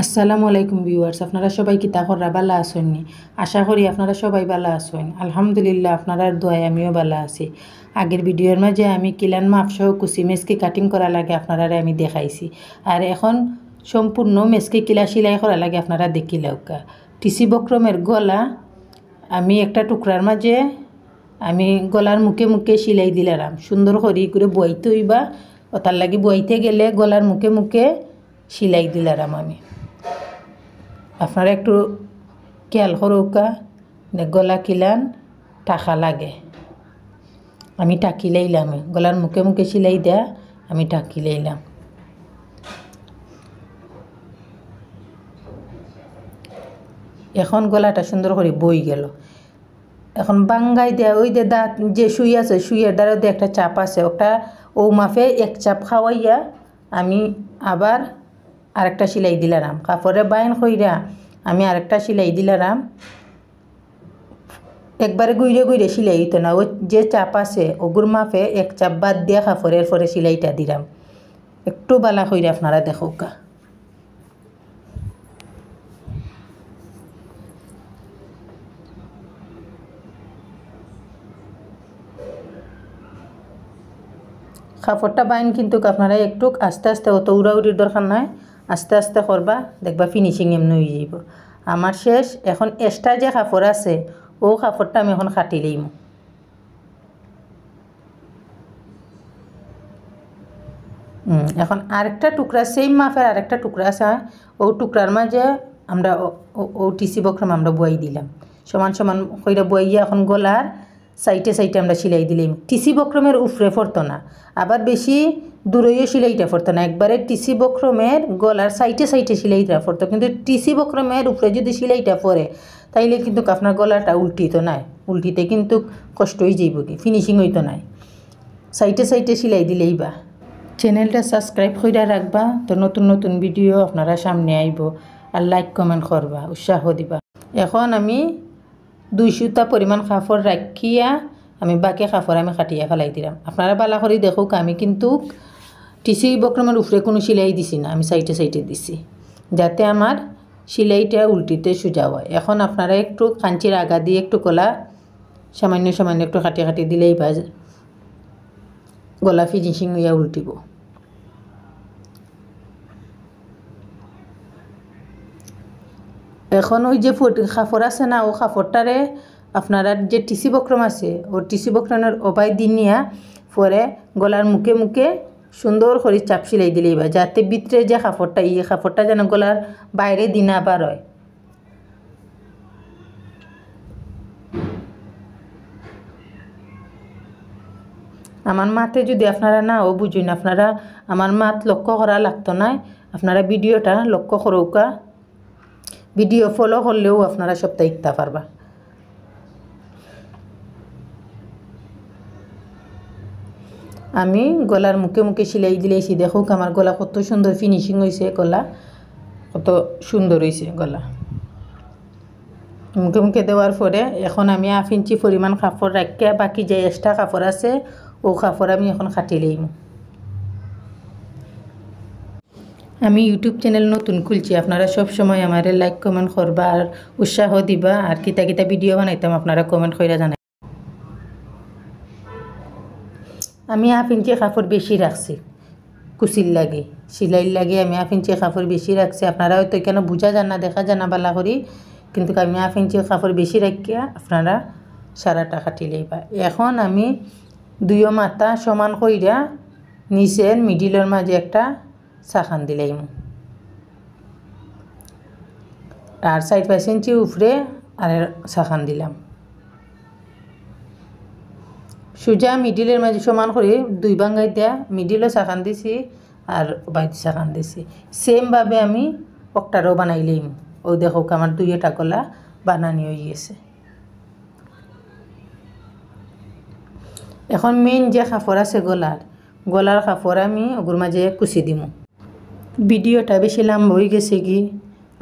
আসসালামু আলাইকুম ভিউয়ার্স, আপনারা সবাই কিতা কররা ভালো আছেন? আশা করি আপনারা সবাই ভালো আছেন। আলহামদুলিল্লাহ, আপনারা দোয়ায় আমিও ভালো আছি। আগের ভিডিওর মাঝে আমি কিলান মাপসহ কুচি মেসকি কাটিং করা লাগে আপনারা আমি দেখাইছি। আর এখন সম্পূর্ণ মেসকি কিলা সেলাই করা লাগে আপনারা দেখি লওকা। টিসি বক্রমের গলা আমি একটা টুকরার মাঝে আমি গলার মুখে মুখে সেলাই দিলাম। সুন্দর করে বইতে হইবা, ওটার লাগি বইতে গেলে গলার মুখে মুখে সেলাই দিলাম আমি। আপনারা একটু খেয়াল করুকা, গলা কিলান টাকা লাগে। আমি টাকি লাইলাম, গলার মুখে মুখে সেলাই দেয়া আমি টাকি লাইলাম। এখন গলাটা সুন্দর করে বই গেল। এখন বাঙ্গাই দেয়া ওই যে দাঁত যে শুই আছে, শুইয়ের দ্বারা দিয়ে একটা চাপ আছে, ওটা ও মাফে এক চাপ খাওয়াইয়া আমি আবার আরেকটা সেলাই দিলাম। কাপড়ে বাইন কইরা আমি আরেকটা সেলাই দিলাম। একবারে গুইরে গুইরে সেলাই হইতো না, ওই যে চাপ আছে ওগুর মাফে এক চাপ বাদ দিয়া কাপড়ের পরে সেলাইটা দিলাম। একটু বালা কইরা আপনারা দেখোকা। কাপড়টা বাইন কিন্তু আপনারা একটু আস্তে আস্তে, অত উড়াউড়ির দরকার নাই, আস্তে আস্তে করবা, দেখবা ফিনিশিং এমনি হয়ে যাব। আমার শেষ। এখন এক্সট্রা যে কাপড় আছে ও কাপড়টা আমি এখন কাটি লইম। এখন আরেকটা টুকরা সেম মাপের আরেকটা টুকরা আছে, ও টুকরার মাঝে আমরা ও টিসি বক্রম আমরা বই দিলাম। সমান সমান কইরা বইয়া এখন গলার সাইটে সাইটে আমরা সেলাই দিলাম। টিসি বক্রমের উফরে পড়তো না, আবার বেশি দূরেও সেলাইটা পড়তো না, একবারে টিসি বক্রমের গলার সাইটে সাইটে সেলাইটা পড়তো। কিন্তু টিসি বক্রমের উপরে যদি সেলাইটা পড়ে তাইলে কিন্তু আপনার গলাটা উল্টিত নাই, উল্টিতে কিন্তু কষ্ট হয়ে যাইব, কি ফিনিশিং হইতো নাই। সাইটে সাইটে সেলাই দিলেই বা। চ্যানেলটা সাবস্ক্রাইব করে রাখবা, তো নতুন নতুন ভিডিও আপনারা সামনে আইব। আর লাইক কমেন্ট করবা, উৎসাহ দিবা। এখন আমি 2 সুতা পরিমাণ কাপড় রাখিয়া আমি বাকি কাপড় আমি কাটিয়া ফেলাই দিলাম। আপনারা বালা করে দেখুক, আমি কিন্তু টিসি বক্রমের উপরে কোনো সেলাই দিছি না, আমি সাইডে সাইডে দিছি যাতে আমার সেলাইটা উল্টিতে সোজা হয়। এখন আপনারা একটু কাঞ্চির আগা দিয়ে একটু গলা সামান্য সামান্য একটু কাটি কাটি দিলেই বা গলা ফিনিশিং হইয়া উল্টিব। এখন ওই যে কাপড় আছে না, ও কাপড়টারে আপনারা যে টিসি বক্রম আছে ও টিসি বক্রমের ওবাই দিন নিয়া পরে গলার মুখে মুখে সুন্দর করে চাপ সেলাই দিলেই বা, যাতে ভিতরে যে কাপড়টা কাপড়টা যেন গলার বাইরে দিন আবার হয়। আমার মাতে যদি আপনারা না ও বুঝুন, আপনারা আমার মাত লক্ষ্য করা লাগতো না, আপনারা ভিডিওটা লক্ষ্য করৌকা। ভিডিও ফলো করলেও আপনারা সবটা ইকতা পারবা। আমি গলার মুখে মুখে সেলাই দিলেছি, দেখুক আমার গলা কত সুন্দর ফিনিশিং হয়েছে, গলা কত সুন্দর হয়েছে গলা। মুখে মুখে দেওয়ার পরে এখন আমি 1/2 ইঞ্চি পরিমাণ কাপড় রাখিয়া বাকি যে এক্সট্রা কাপড় আছে ও কাপড় আমি এখন কাটি লইম। আমি ইউটিউব চ্যানেল নতুন খুলছি, আপনারা সব সময় আমার লাইক কমেন্ট করবা আর উৎসাহ দিবা। আর কিতা কিতা ভিডিও বানাইতাম আপনারা কমেন্ট কইরা জানাই। আমি 1/2 ইঞ্চি কাপড় বেশি রাখছি কুচির লাগে, সেলাইয়ের লাগে আমি 1/2 ইঞ্চি কাপড় বেশি রাখছি। আপনারা হয়তো এখানে বোঝা যান না, দেখা যায় না বালা করি, কিন্তু আমি 1/2 ইঞ্চি কাপড় বেশি রাখিয়া আপনারা সারাটা কাটি লইবা। এখন আমি 2 মাথা সমান কইরা নিচের মিডিলের মাঝে একটা সাখান দিলাম, আর 4-5 ইঞ্চি উপরে আর সাখান দিলাম। সোজা মিডিলের মাঝে সমান করে 2 ভাঙ্গাই দেয়া মিডিলও সাখান দিছি আর বাইরে সাখান দিছি। সেমভাবে আমি পকটারও বানাইলাম। ও দেখো আমার 2টা গলা বানানি হয়ে গেছে। এখন মেইন যে কাপড় আছে গলার কাপড় আমি ওগুর মাঝে কুচি দিব। ভিডিওটা বেশি লম্বা হয়ে গেছে কি,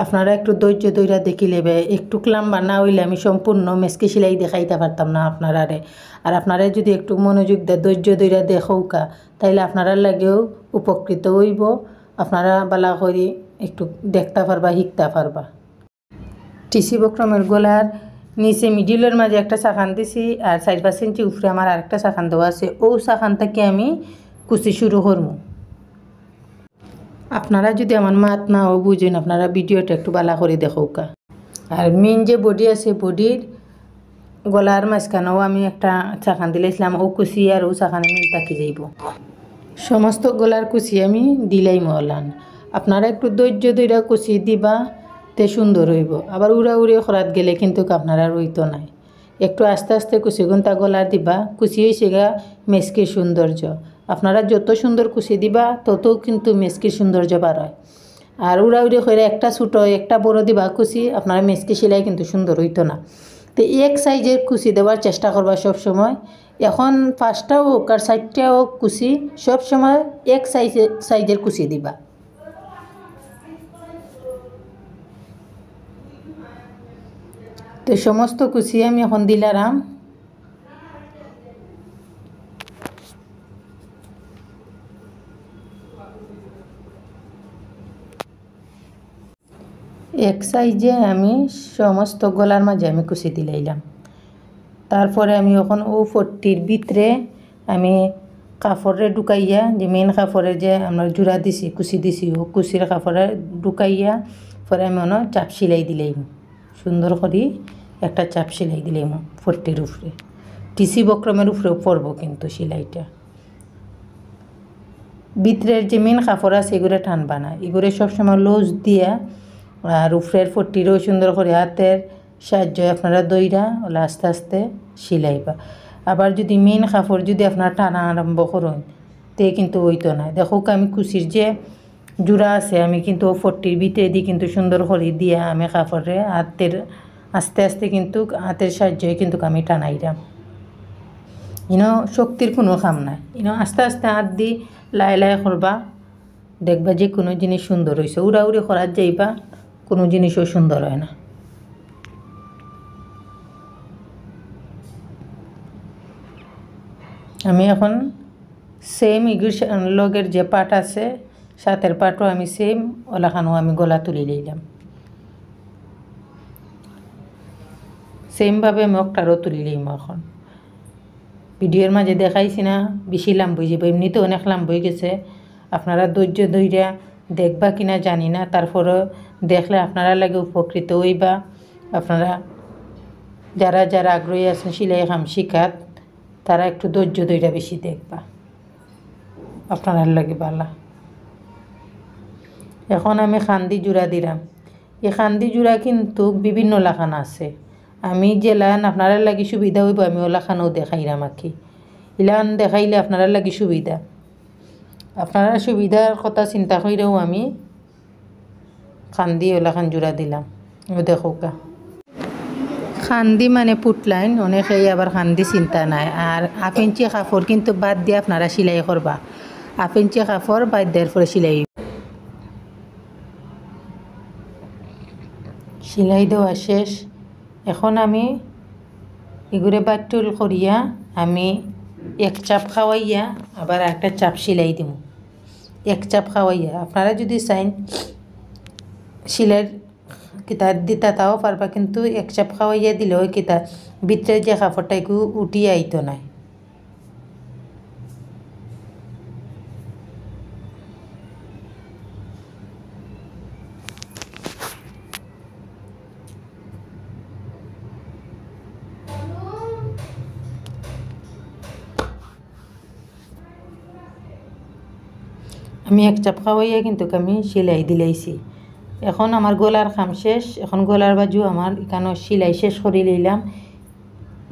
আপনারা একটু ধৈর্য ধৈর্য দেখিলে, একটু লম্বা না হইলে আমি সম্পূর্ণ মেসকি সেলাই দেখাইতে পারতাম না আপনারারে। আর আপনারা যদি একটু মনোযোগ দেয় ধৈর্য ধৈর্য দেখৌকা, তাইলে আপনারা লাগেও উপকৃত হইব। আপনারা বালা করি একটু দেখতে পারবা শিখতে পারবা। টিসি বক্রমের গলার নিচে মিডিলের মাঝে একটা চাকান দিছি আর 4-5 ইঞ্চি উপরে আমার আরেকটা চাকান দেওয়া আছে। ও চাকান থেকে আমি কুচি শুরু করবো। আপনারা যদি আমার মাত নাও বুঝেন, আপনারা ভিডিওটা একটু বালা করে দেখোকা। আর মেন যে বডি আছে, বডির গলার মাঝখানেও আমি একটা চাকান দিলাইছিলাম, ও কুচি আর ও চাকানে মিল থাকি যাইব। সমস্ত গলার কুচি আমি দিলাই মহলান। আপনারা একটু ধৈর্য ধৈর্য কুচি দিবা, তে সুন্দর হইব। আবার উড়া উড়ে খরাত গেলে কিন্তু আপনারা রইতো নাই। একটু আস্তে আস্তে কুচি গুনতা গলার দিবা, কুচি হয়েছে গা মেসকির সৌন্দর্য। আপনারা যত সুন্দর কুচি দিবা তত কিন্তু মেসকির সৌন্দর্য বাড়ায়। আর উড়া উড়ে করে একটা ছোটো একটা বড় দিবা কুচি, আপনারা মেসকি সেলাই কিন্তু সুন্দর হইতো না। তো এক সাইজের কুচি দেওয়ার চেষ্টা করবা সব সময়। এখন 5টা হোক আর 4টা হোক কুচি, সব সময় এক সাইজের কুচি দিবা। তো সমস্ত কুচি আমি এখন দিলাম। এক সাইজে আমি সমস্ত গলার মাঝে আমি কুচি দিলাইলাম। তারপরে আমি এখন ও পট্টির ভিতরে আমি কাপড়ে ঢুকাইয়া, যে মেন কাপড়ে যে আমরা জোড়া দিছি কুচি দিছি, ও কুচির কাপড়ে ঢুকাইয়া পরে আমি চাপ সেলাই দিলাইম। সুন্দর করে একটা চাপ সেলাই দিলাইম পট্টির উপরে। টিসি বক্রমের উপরেও পরবো কিন্তু সেলাইটা। ভিতরের যে মেন কাপড় আছে এগুলো টানবা না, এগুলো সবসময় লুজ দিয়া আর উপরের পট্টিরও সুন্দর করে হাতের সাহায্য আপনারা দইরা ওলা আস্তে আস্তে সিলাইবা। আবার যদি মেন কাপড় যদি আপনারা টানা আরম্ভ করেন তে কিন্তু হইতো না। দেখো আমি কুচির যে জোড়া আছে আমি কিন্তু পট্টির ভিতরে দিয়ে কিন্তু সুন্দর করে দিয়া আমি কাপড়ে হাতের আস্তে আস্তে কিন্তু হাতের সাহায্যে কিন্তু আমি টানাইলাম। শক্তির কোনো কাম নাই। আস্তে আস্তে হাত দি লাই লাই করবা, দেখবা যে কোনো জিনিস সুন্দর হয়েছে। উড়া উড়ি করার যাইবা, কোনো জিনিসও সুন্দর হয় না। আমি এখন সেম ইগুর লগের যে পাট আছে সাথের পাটও আমি সেম ওলাখানো আমি গলা তুলি লইলাম। সেমভাবে আমি একটারও তুলি লইম। এখন ভিডিওর মাঝে দেখাইছি না বেশি লাম্ব হয়ে যাবে, এমনিতে অনেক লাম্ব হয়ে গেছে। আপনারা ধৈর্য ধৈর্য দেখবা কিনা জানি না, তারপরও দেখলে আপনারা লাগে উপকৃত হইবা। আপনারা যারা যারা আগ্রহী আছেন সেলাই কাম শিখাত, তারা একটু ধৈর্য ধৈর্য বেশি দেখবা, আপনারা লাগে বালা। এখন আমি খান্দি জোড়া দিলাম। এই খান্দি জোড়া কিন্তু বিভিন্ন লাখান আছে। আমি যে লান আপনারা লাগি সুবিধা হইব আমি ওলাখানও দেখাইলাম আর কি। ইলান দেখাইলে আপনারা লাগি সুবিধা, আপনারা সুবিধার কথা চিন্তা করেও আমি খান্দি ওলাখান জোড়া দিলাম। ও দেখো কা খান্দি মানে পুটলাইন, অনেকেই আবার খান্দি চিন্তা নাই। আর 1/2 ইঞ্চি কাপড় কিন্তু বাদ দিয়ে আপনারা সেলাই করবা। 1/2 ইঞ্চি কাপড় বাদ দেওয়ার পরে সেলাই দেওয়া শেষ। এখন আমি এগুলো বাটুল করিয়া আমি এক চাপ খাওয়াইয়া আবার একটা চাপ সেলাই দিব। এক চাপ খাওয়াইয়া আপনারা যদি চাইন সেলাইয়ের কিতা দিতা তাও পারবা, কিন্তু এক চাপ খাওয়াইয়া দিলেও কিতা ভিতরে যে কাপড়টা একটু উঠিয়ে আইতো নাই। আমি এক চাপ খাওয়াইয়া কিন্তু আমি সেলাই দিলাইছি। এখন আমার গলার কাম শেষ। এখন গলার বাজু আমার এখানে সেলাই শেষ করে লইলাম।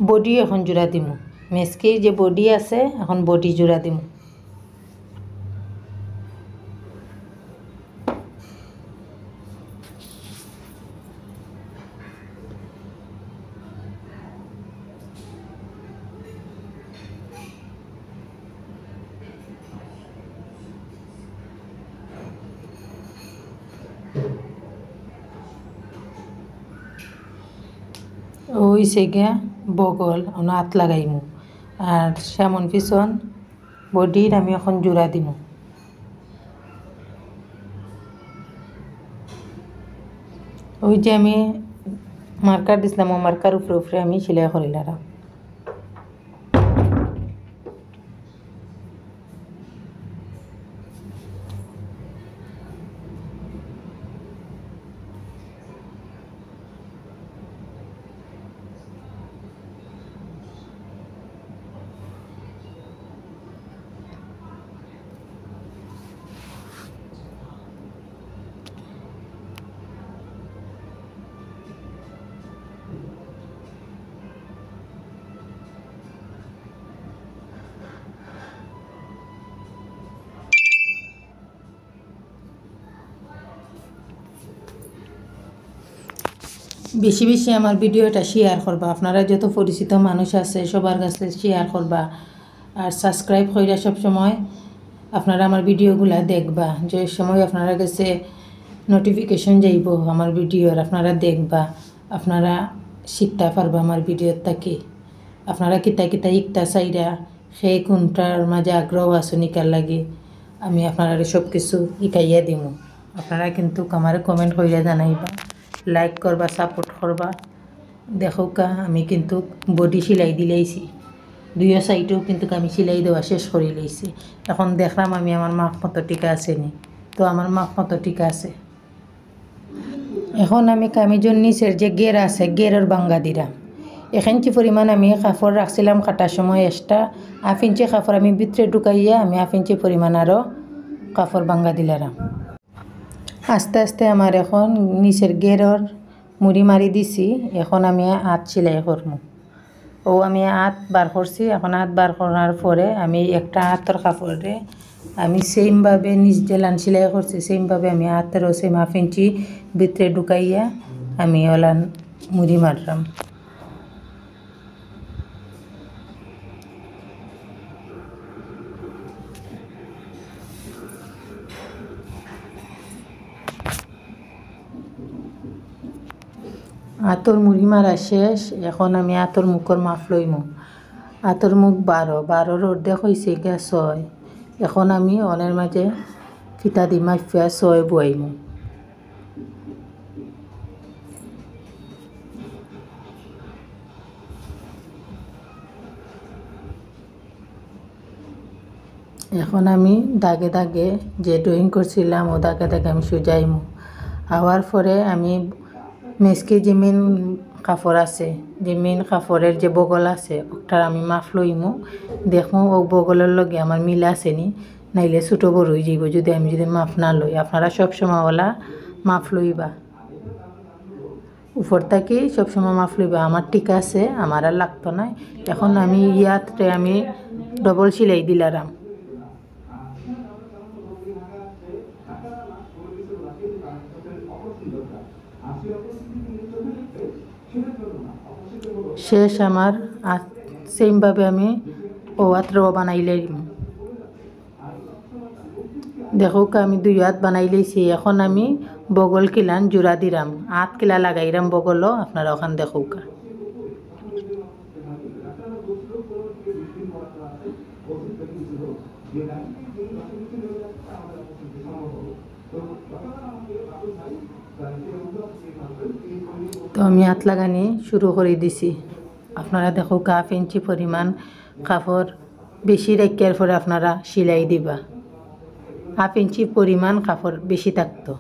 বডি এখন জোড়া দিমু, মেসকির যে বডি আছে এখন বডি জোড়া দিমু। ওইসে গিয়া বগল হাত লাগাইমু আর সামন পিছন বডির আমি এখন জোড়া দিমু। ওই যে আমি মার্কার দিছিলাম ও মার্কার উপরে উপরে আমি সেলাই করিলাম। বেশি বেশি আমার ভিডিওটা শেয়ার করবা, আপনারা যত পরিচিত মানুষ আছে সবার কাছে শেয়ার করবা, আর সাবস্ক্রাইব কইরা সব সময় আপনারা আমার ভিডিওগুলা দেখবা, যে সময় আপনারা কাছে নোটিফিকেশন যাইব আমার ভিডিওর আপনারা দেখবা, আপনারা শিখতে পারবা আমার ভিডিওর থাকি। আপনারা কিতা কিতা ইকতা চাইরা সেই কোনটার মাঝে আগ্রহ আছে নিকার লাগে আমি আপনারা সব কিছু ইকাইয়া দিমু। আপনারা কিন্তু আমার কমেন্ট কইরা জানাইবা, লাইক করবা, সাপোর্ট করবা। দেখো কা আমি কিন্তু বডি সেলাই দিলাইছি, দুইও সাইডেও কিন্তু আমি সেলাই দেওয়া শেষ করে লইছি। এখন দেখলাম আমি আমার মাপ মতো টিকা আছে নি, তো আমার মাপ মতো টিকা আছে। এখন আমি কামিজের নিচের যে গের আছে গেরের বাঙ্গা দিলাম। 1 ইঞ্চি পরিমাণ আমি কাপড় রাখছিলাম কাটার সময়, এক্সট্রা 1/2 ইঞ্চি কাপড় আমি ভিতরে ঢুকাইয়া আমি 1/2 ইঞ্চি পরিমাণ আরও কাপড় বাঙ্গা দিলাম। আস্তে আস্তে আমার এখন নিচের গেরর মুড়ি মারি দিছি, এখন আমি হাত সেলাই করবো। ও আমি হাত বার করছি, এখন হাত বার করার পরে আমি একটা হাতের কাপড়ে আমি সেমভাবে নিচ জেলান সেলাই করছি, সেমভাবে আমি হাতেরও সেম 1/2 ইঞ্চি ভিতরে ঢুকাইয়া আমি ওলান মুড়ি মারলাম। আতর মুড়ি মারা শেষ, এখন আমি আতর মুখর মাপ লইমু। আতর মুখ 12 অর্ধেক হয়েছে গিয়া 6, এখন আমি অনের মাঝে ফিতা দি মাফিয়া 6 বুয়াইমু। এখন আমি দাগে দাগে যে ড্রয়িং করছিলাম ও দাগে দাগে আমি সুজাইমু। হওয়ার পরে আমি মেসকে যে মেন কাপড় আছে, যে মেন কাপড়ের যে বগল আছে ওটার আমি মাপ লইমু, দেখমু ও বগলের লগে আমার মিল আছে নি, নাইলে ছোটো বড় হয়ে যাইব যদি আমি মাপ না লই। আপনারা সবসময় ওলা মাপ লইবা, উপর থেকে সবসময় মাপ লইবা। আমার ঠিক আছে, আমার আর লাগতো না। এখন আমি ইয়াতে আমি ডবল সেলাই দিলাম। শেষ আমার সেমভাবে আমি ও হাতটাও বানাইলে দেখো আমি 2 হাত বানাই লইছি। এখন আমি বগল কিলান জোড়া দিলাম, হাত কিলা লাগাইলাম বগলও, আপনারা ওখান দেখো কা। তো আমি হাত লাগানি শুরু করে দিছি। আপনারা দেখো 1/2 ইঞ্চি পরিমাণ কাপড় বেশি রেখের পরে আপনারা সেলাই দিবা। 1/2 ইঞ্চি পরিমাণ কাপড় বেশি থাকতো,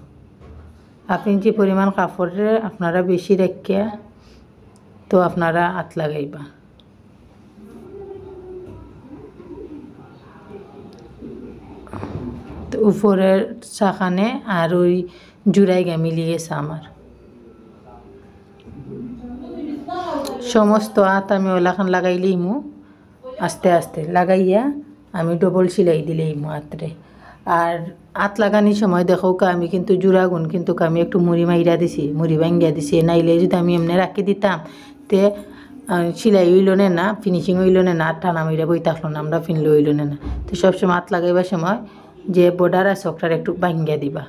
1/2 ইঞ্চি পরিমাণ কাপড়ে আপনারা বেশি রেখে তো আপনারা হাত লাগাইবা। তো উপরের শাখানে আর ওই জুড়াইগা মিলিয়ে গেছে আমার সমস্ত হাত। আমি ওলাখান লাগাইলেইমু আস্তে আস্তে লাগাইয়া আমি ডবল সেলাই দিলেইমু হাতরে। আর হাত লাগানোর সময় দেখো আমি কিন্তু জোড়া গুণ কিন্তু আমি একটু মুড়ি মাইরা দিছি, মুড়ি ভাঙ্গিয়া দিছি, নাইলে যদি আমি এমনি রাখি দিতাম তে সেলাই হইল না, ফিনিশিং হইল না, টানা মাইরা বই থাকলো না, আমরা ফিনলে হইল না। তো সবসময় হাত লাগাইবার সময় যে বর্ডার আছে ওটার একটু ভাঙ্গিয়া দিবা।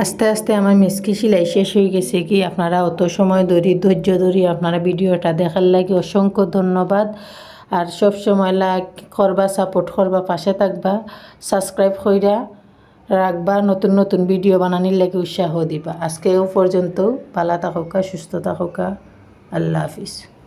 আস্তে আস্তে আমার মেসকি সেলাই শেষ হয়ে গেছে কি। আপনারা অত সময় ধরি ধৈর্য ধরি আপনারা ভিডিওটা দেখার লাগে অসংখ্য ধন্যবাদ। আর সব সময় লাইক করবা, সাপোর্ট করবা, পাশে থাকবা, সাবস্ক্রাইব কইরা রাখবা, নতুন নতুন ভিডিও বানানির লাগে উৎসাহ দিবা। আজকেও পর্যন্ত ভালো থাকুকা, সুস্থ থাকুকা। আল্লাহ হাফিজ।